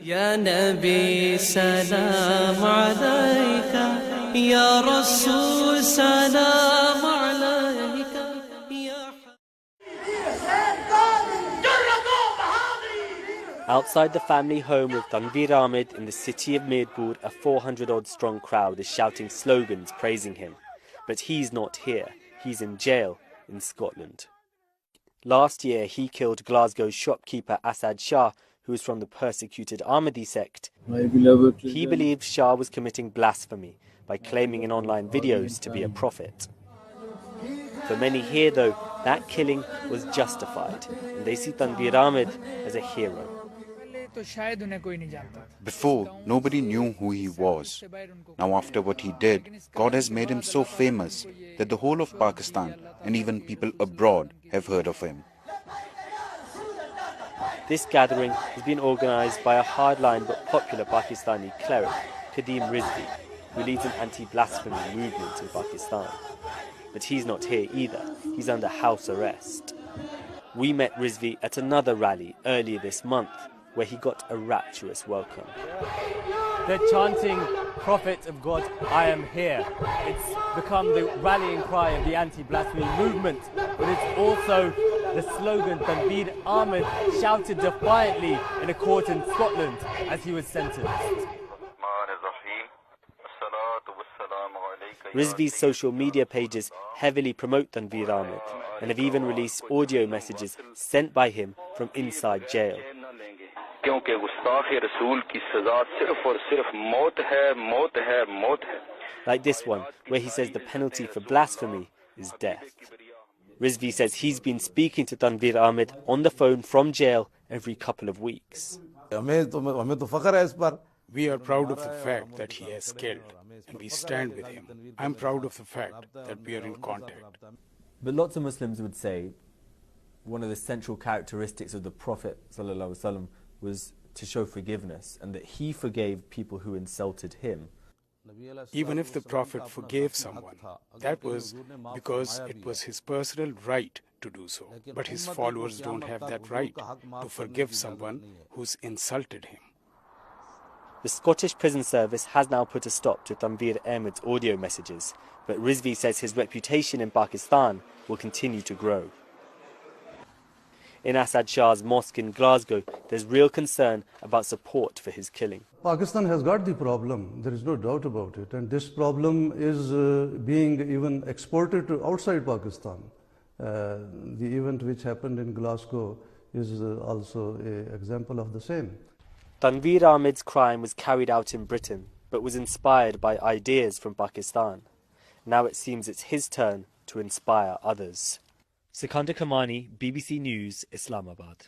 Ya Nabi salam alayka, Ya Rasul salam alayka, Ya. Outside the family home of Tanveer Ahmed in the city of Mirdpur, a 400-odd strong crowd is shouting slogans praising him. But he's not here. He's in jail in Scotland. Last year, he killed Glasgow's shopkeeper Asad Shah, who was from the persecuted Ahmadi sect. He believed Shah was committing blasphemy by claiming in online videos to be a prophet. For many here, though, that killing was justified, and they see Tanveer Ahmed as a hero. Before, nobody knew who he was. Now, after what he did, God has made him so famous that the whole of Pakistan and even people abroad have heard of him. This gathering has been organised by a hardline but popular Pakistani cleric, Khadim Rizvi, who leads an anti-blasphemy movement in Pakistan. But he's not here either. He's under house arrest. We met Rizvi at another rally earlier this month, where he got a rapturous welcome. They're chanting, "Prophet of God, I am here." It's become the rallying cry of the anti-blasphemy movement, but it's also the slogan Tanveer Ahmed shouted defiantly in a court in Scotland as he was sentenced. Rizvi's social media pages heavily promote Tanveer Ahmed and have even released audio messages sent by him from inside jail. Like this one, where he says the penalty for blasphemy is death. Rizvi says he's been speaking to Tanveer Ahmed on the phone from jail every couple of weeks. We are proud of the fact that he has killed, and we stand with him. I'm proud of the fact that we are in contact. But lots of Muslims would say one of the central characteristics of the Prophet ﷺ was to show forgiveness, and that he forgave people who insulted him. Even if the Prophet forgave someone, that was because it was his personal right to do so. But his followers don't have that right to forgive someone who's insulted him. The Scottish Prison Service has now put a stop to Tanveer Ahmed's audio messages, but Rizvi says his reputation in Pakistan will continue to grow. In Asad Shah's mosque in Glasgow, there's real concern about support for his killing. Pakistan has got the problem, there is no doubt about it, and this problem is being even exported to outside Pakistan. The event which happened in Glasgow is also an example of the same. Tanveer Ahmed's crime was carried out in Britain, but was inspired by ideas from Pakistan. Now it seems it's his turn to inspire others. Sikandar Kamani, BBC News, Islamabad.